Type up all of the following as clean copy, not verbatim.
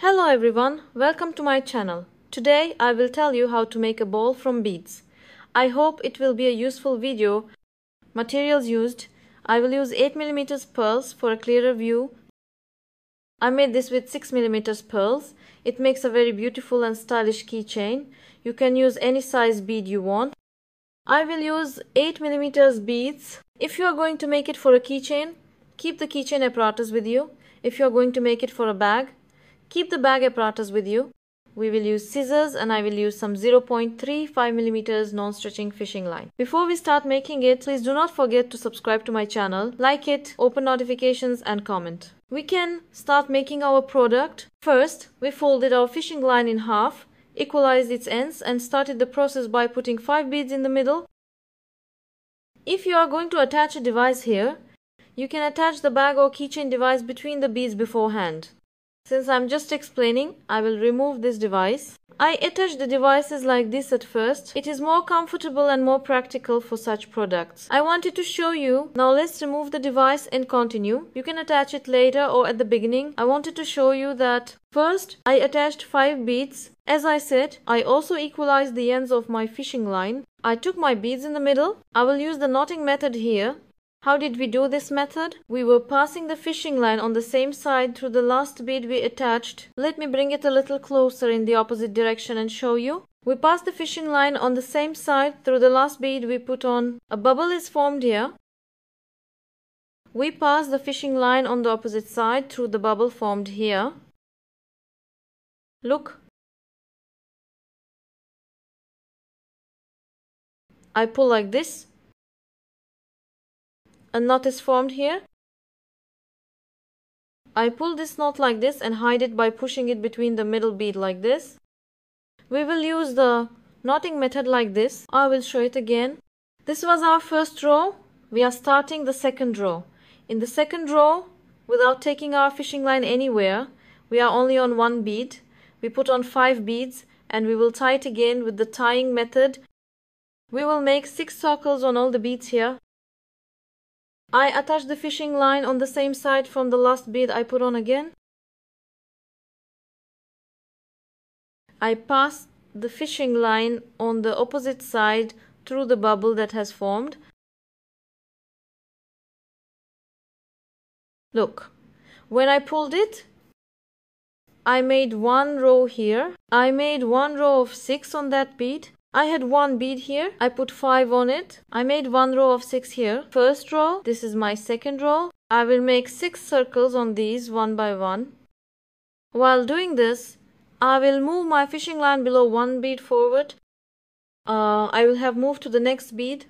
Hello everyone, welcome to my channel. Today I will tell you how to make a ball from beads. I hope it will be a useful video. Materials used: I will use 8mm pearls for a clearer view. I made this with 6mm pearls. It makes a very beautiful and stylish keychain. You can use any size bead you want. I will use 8mm beads. If you are going to make it for a keychain, keep the keychain apparatus with you. If you are going to make it for a bag, keep the bag apparatus with you. We will use scissors and I will use some 0.35mm non-stretching fishing line. Before we start making it, please do not forget to subscribe to my channel, like it, open notifications and comment. We can start making our product. First, we folded our fishing line in half, equalized its ends and started the process by putting 5 beads in the middle. If you are going to attach a device here, you can attach the bag or keychain device between the beads beforehand. Since I'm just explaining, I will remove this device. I attach the devices like this at first. It is more comfortable and more practical for such products. I wanted to show you. Now let's remove the device and continue. You can attach it later or at the beginning. I wanted to show you that first I attached 5 beads. As I said, I also equalized the ends of my fishing line. I took my beads in the middle. I will use the knotting method here. How did we do this method? We were passing the fishing line on the same side through the last bead we attached. Let me bring it a little closer in the opposite direction and show you. We passed the fishing line on the same side through the last bead we put on. A bubble is formed here. We pass the fishing line on the opposite side through the bubble formed here. Look. I pull like this. A knot is formed here. I pull this knot like this and hide it by pushing it between the middle bead like this. We will use the knotting method like this. I will show it again. This was our first row. We are starting the second row. In the second row, without taking our fishing line anywhere, we are only on one bead. We put on 5 beads and we will tie it again with the tying method. We will make 6 circles on all the beads here. I attach the fishing line on the same side from the last bead I put on again. I pass the fishing line on the opposite side through the bubble that has formed. Look, when I pulled it, I made one row here. I made one row of 6 on that bead. I had one bead here. I put 5 on it. I made one row of 6 here. First row. This is my second row. I will make 6 circles on these one by one. While doing this, I will move my fishing line below one bead forward. I will have moved to the next bead.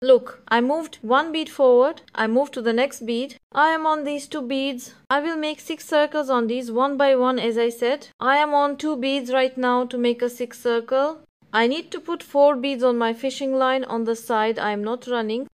Look, I moved one bead forward. I moved to the next bead. I am on these 2 beads. I will make 6 circles on these one by one as I said. I am on 2 beads right now to make a 6th circle. I need to put 4 beads on my fishing line on the side I am not running.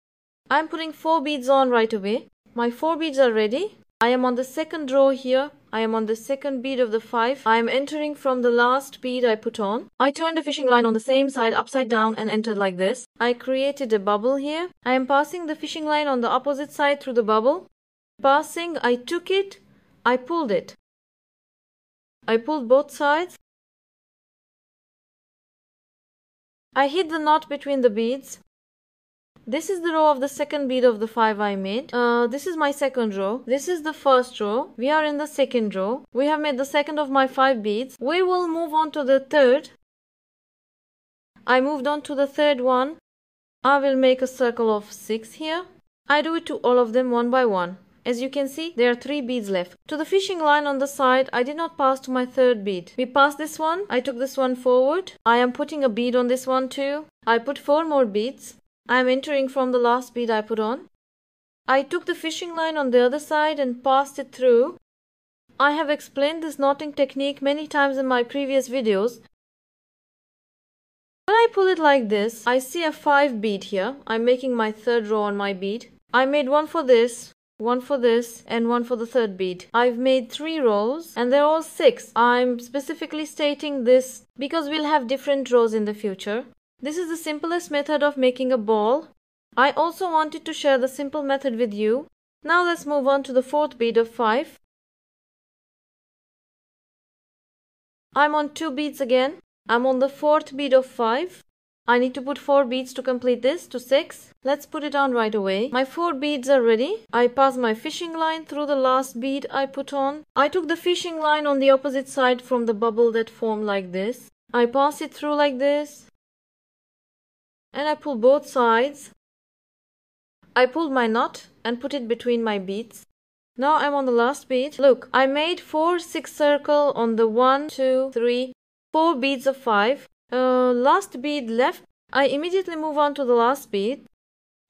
I am putting 4 beads on right away. My 4 beads are ready. I am on the second row here. I am on the second bead of the 5. I am entering from the last bead I put on. I turned the fishing line on the same side upside down and entered like this. I created a bubble here. I am passing the fishing line on the opposite side through the bubble. Passing, I took it. I pulled it. I pulled both sides. I hid the knot between the beads. This is the row of the second bead of the 5 I made. This is my second row. This is the first row. We are in the second row. We have made the second of my 5 beads. We will move on to the third. I moved on to the third one. I will make a circle of 6 here. I do it to all of them one by one. As you can see, there are 3 beads left. To the fishing line on the side, I did not pass to my third bead. We passed this one. I took this one forward. I am putting a bead on this one too. I put 4 more beads. I am entering from the last bead I put on. I took the fishing line on the other side and passed it through. I have explained this knotting technique many times in my previous videos. When I pull it like this, I see a 5 bead here. I'm making my third row on my bead. I made one for this, one for this, and one for the third bead. I've made 3 rows and they're all 6. I'm specifically stating this because we'll have different rows in the future. This is the simplest method of making a ball. I also wanted to share the simple method with you. Now let's move on to the 4th bead of 5. I'm on 2 beads again. I'm on the 4th bead of 5. I need to put 4 beads to complete this to 6. Let's put it on right away. My 4 beads are ready. I pass my fishing line through the last bead I put on. I took the fishing line on the opposite side from the bubble that formed like this. I pass it through like this. And I pull both sides. I pulled my knot and put it between my beads. Now I'm on the last bead. Look, I made 4 6 circles on the 1, 2, 3, 4 beads of 5. Last bead left. I immediately move on to the last bead.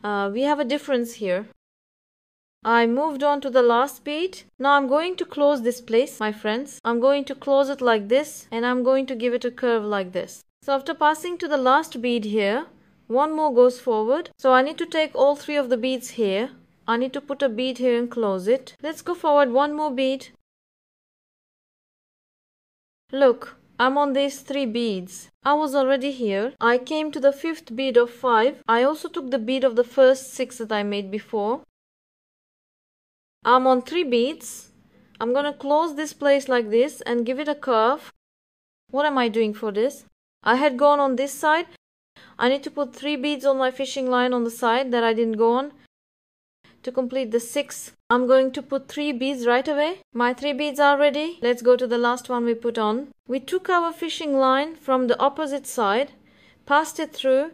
We have a difference here. I moved on to the last bead. Now I'm going to close this place, my friends. I'm going to close it like this and I'm going to give it a curve like this. So after passing to the last bead here, one more goes forward. So I need to take all 3 of the beads here. I need to put a bead here and close it. Let's go forward one more bead. Look, I'm on these 3 beads. I was already here. I came to the 5th bead of 5. I also took the bead of the first 6 that I made before. I'm on 3 beads. I'm gonna close this place like this and give it a curve. What am I doing for this? I had gone on this side. I need to put 3 beads on my fishing line on the side that I didn't go on. To complete the 6, I'm going to put 3 beads right away. My 3 beads are ready. Let's go to the last one we put on. We took our fishing line from the opposite side, passed it through.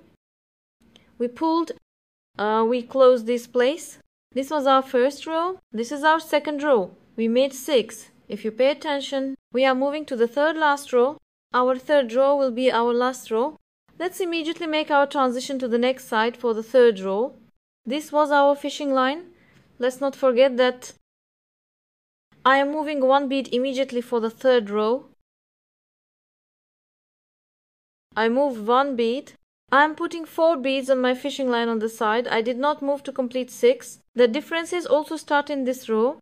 We pulled, we closed this place. This was our first row. This is our second row. We made 6. If you pay attention, we are moving to the third last row. Our third row will be our last row. Let's immediately make our transition to the next side for the third row. This was our fishing line. Let's not forget that I am moving 1 bead immediately for the third row. I moved 1 bead. I am putting 4 beads on my fishing line on the side. I did not move to complete 6. The differences also start in this row.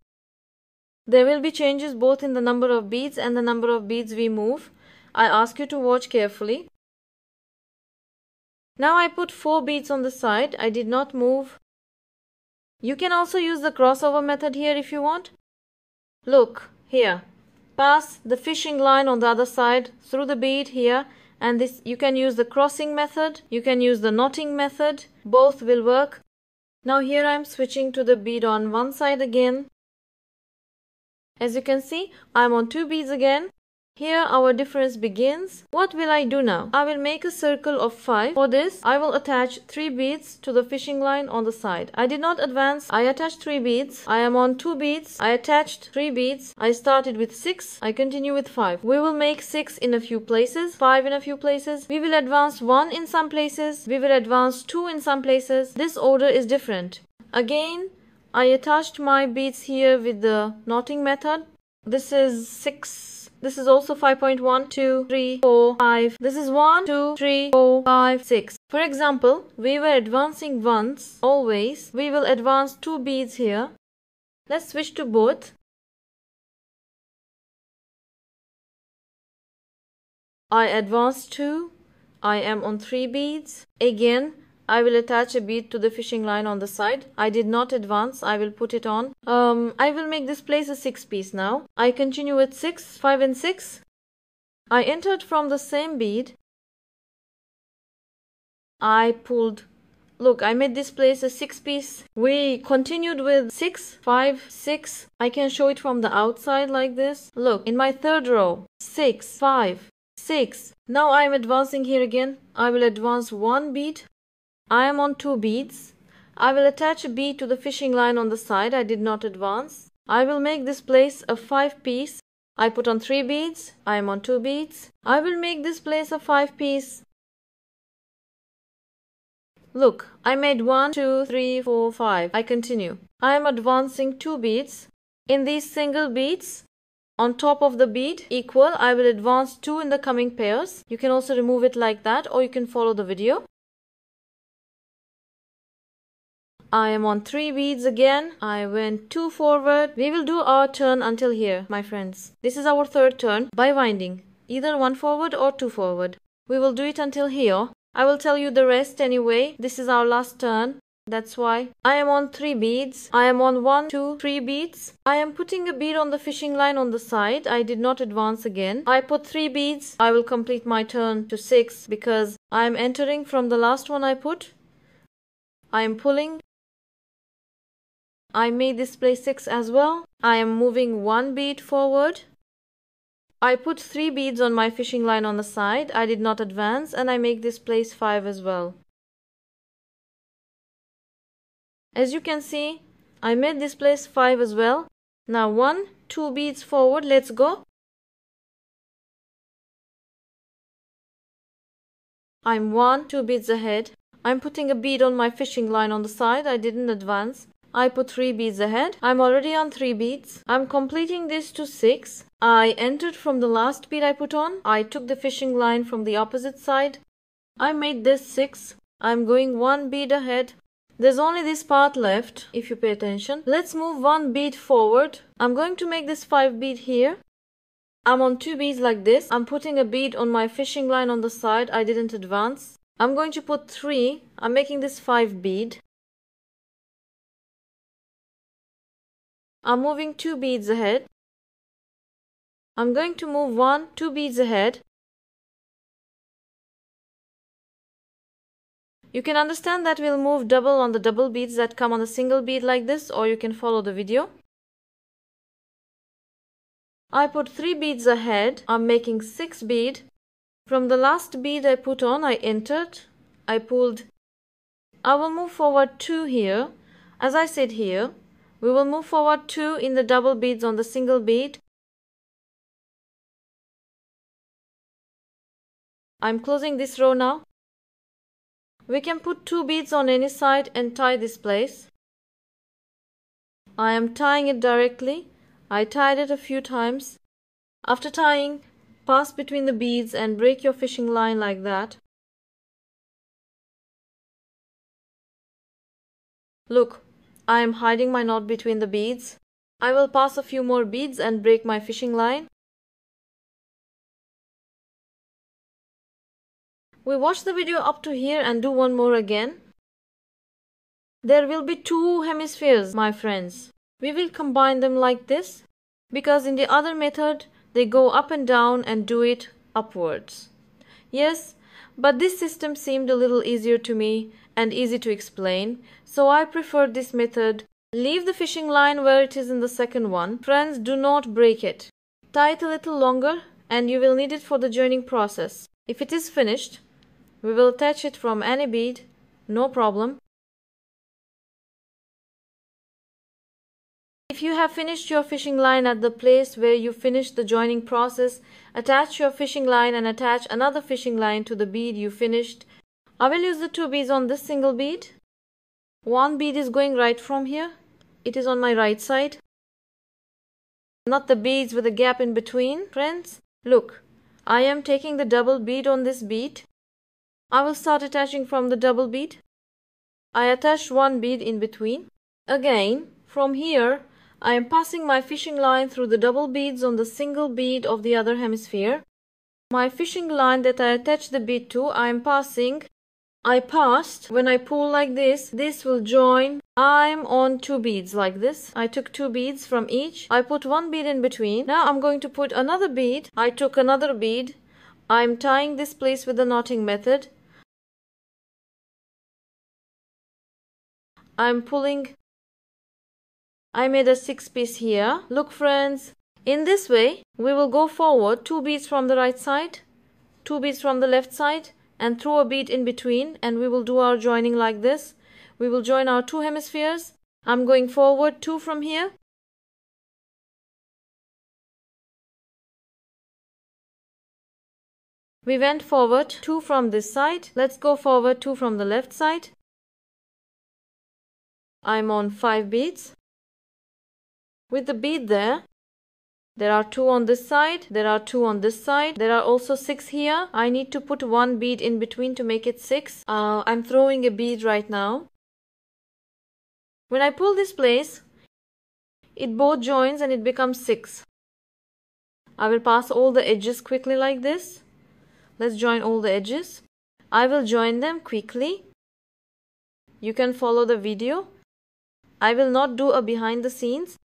There will be changes both in the number of beads and the number of beads we move. I ask you to watch carefully. Now I put 4 beads on the side. I did not move. You can also use the crossover method here if you want. Look, here. Pass the fishing line on the other side through the bead here. And this, you can use the crossing method, you can use the knotting method, both will work. Now here I am switching to the bead on one side again. As you can see, I am on 2 beads again. Here our difference begins. What will I do now? I will make a circle of 5. For this, I will attach 3 beads to the fishing line on the side. I did not advance. I attached 3 beads. I am on 2 beads. I attached 3 beads. I started with 6. I continue with 5. We will make 6 in a few places, 5 in a few places. We will advance 1 in some places. We will advance 2 in some places. This order is different. Again, I attached my beads here with the knotting method. This is 6. This is also 5.1, 2, 3, 4, 5. This is 1, 2, 3, 4, 5, 6. For example, we were advancing once, always. We will advance 2 beads here. Let's switch to both. I advanced 2. I am on 3 beads. Again, I will attach a bead to the fishing line on the side. I did not advance. I will put it on. I will make this place a 6 piece now. I continue with 6, 5 and 6. I entered from the same bead. I pulled. Look, I made this place a 6 piece. We continued with 6, 5, 6. I can show it from the outside like this. Look, in my third row, 6, 5, 6. Now I am advancing here again. I will advance 1 bead. I am on 2 beads. I will attach a bead to the fishing line on the side. I did not advance. I will make this place a 5 piece. I put on 3 beads. I am on 2 beads. I will make this place a 5 piece. Look, I made 1, 2, 3, 4, 5. I continue. I am advancing 2 beads. In these single beads, on top of the bead equal, I will advance 2 in the coming pairs. You can also remove it like that, or you can follow the video. I am on 3 beads again. I went 2 forward. We will do our turn until here, my friends. This is our third turn by winding, either 1 forward or 2 forward. We will do it until here. I will tell you the rest anyway. This is our last turn. That's why I am on 3 beads. I am on 1, 2, 3 beads. I am putting a bead on the fishing line on the side. I did not advance again. I put 3 beads. I will complete my turn to 6 because I am entering from the last one I put. I am pulling. I made this place 6 as well. I am moving 1 bead forward. I put 3 beads on my fishing line on the side. I did not advance and I make this place 5 as well. As you can see, I made this place 5 as well. Now 1, 2 beads forward. Let's go. I'm 1, 2 beads ahead. I'm putting a bead on my fishing line on the side. I didn't advance. I put 3 beads ahead. I'm already on 3 beads. I'm completing this to 6. I entered from the last bead I put on. I took the fishing line from the opposite side. I made this 6. I'm going 1 bead ahead. There's only this part left, if you pay attention. Let's move 1 bead forward. I'm going to make this 5 bead here. I'm on 2 beads like this. I'm putting a bead on my fishing line on the side. I didn't advance. I'm going to put 3. I'm making this 5 bead. I'm moving 2 beads ahead. I'm going to move 1, 2 beads ahead. You can understand that we'll move double on the double beads that come on a single bead like this, or you can follow the video. I put 3 beads ahead. I'm making 6 bead. From the last bead I put on, I entered. I pulled. I will move forward 2 here. As I said here, we will move forward 2 in the double beads on the single bead. I'm closing this row now. We can put 2 beads on any side and tie this place. I am tying it directly. I tied it a few times. After tying, pass between the beads and break your fishing line like that. Look, I am hiding my knot between the beads. I will pass a few more beads and break my fishing line. We watch the video up to here and do one more again. There will be 2 hemispheres, my friends. We will combine them like this because in the other method they go up and down and do it upwards. Yes, but this system seemed a little easier to me and easy to explain, so I preferred this method. Leave the fishing line where it is in the second one. Friends, do not break it. Tie it a little longer and you will need it for the joining process. If it is finished, we will attach it from any bead, no problem. If you have finished your fishing line at the place where you finished the joining process, attach your fishing line and attach another fishing line to the bead you finished. I will use the 2 beads on this single bead. 1 bead is going right from here. It is on my right side. Not the beads with a gap in between, friends. Look, I am taking the double bead on this bead. I will start attaching from the double bead. I attached 1 bead in between. Again, from here, I am passing my fishing line through the double beads on the single bead of the other hemisphere. My fishing line that I attached the bead to, I am passing. I passed. When I pull like this will join. I'm on 2 beads like this. I took 2 beads from each. I put 1 bead in between. Now I'm going to put another bead. I took another bead. I'm tying this place with the knotting method. I'm pulling. I made a 6 piece here. Look friends, in this way we will go forward 2 beads from the right side, 2 beads from the left side and throw a bead in between, and we will do our joining like this. We will join our 2 hemispheres. I'm going forward 2 from here. We went forward 2 from this side. Let's go forward 2 from the left side. I'm on 5 beads. With the bead there are 2 on this side, there are 2 on this side, there are also 6 here. I need to put 1 bead in between to make it 6. I'm throwing a bead right now. When I pull this place, it both joins and it becomes 6. I will pass all the edges quickly like this. Let's join all the edges. I will join them quickly. you can follow the video. I will not do a behind the scenes.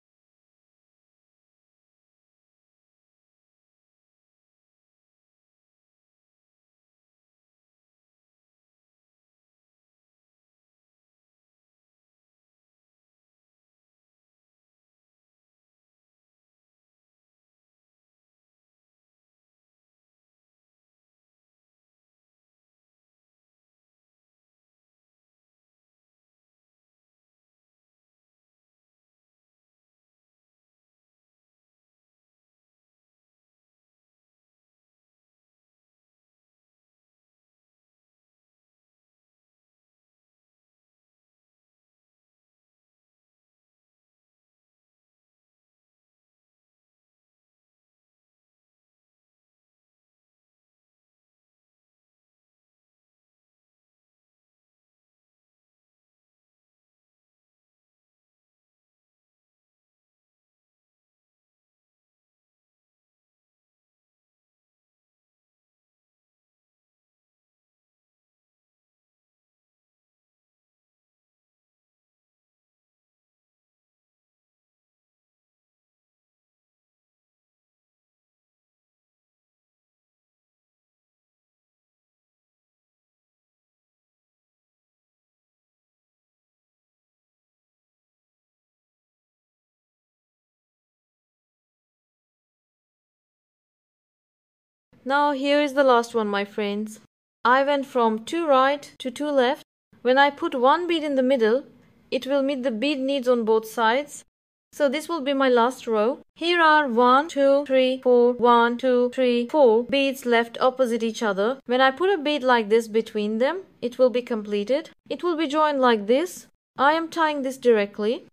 Now here is the last one, my friends. I went from 2 right to 2 left. When I put one bead in the middle, it will meet the bead needs on both sides. So this will be my last row. Here are 1, 2, 3, 4, 1, 2, 3, 4 beads left opposite each other. When I put a bead like this between them, it will be completed. It will be joined like this. I am tying this directly.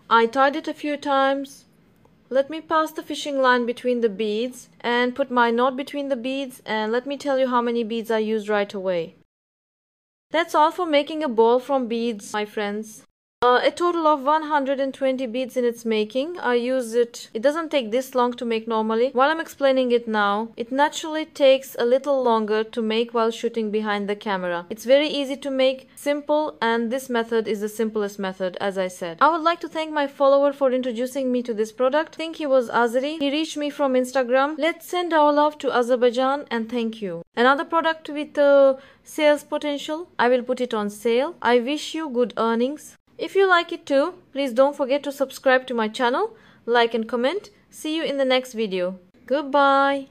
I tied it a few times. Let me pass the fishing line between the beads and put my knot between the beads, and let me tell you how many beads I used right away. That's all for making a ball from beads, my friends. A total of 120 beads in its making. I use it. It doesn't take this long to make normally. While I'm explaining it now, it naturally takes a little longer to make while shooting behind the camera. It's very easy to make, simple, and this method is the simplest method, as I said. I would like to thank my follower for introducing me to this product. I think he was Azeri. He reached me from Instagram. Let's send our love to Azerbaijan and thank you. Another product with sales potential. I will put it on sale. I wish you good earnings. If you like it too, please don't forget to subscribe to my channel, like and comment. See you in the next video. Goodbye.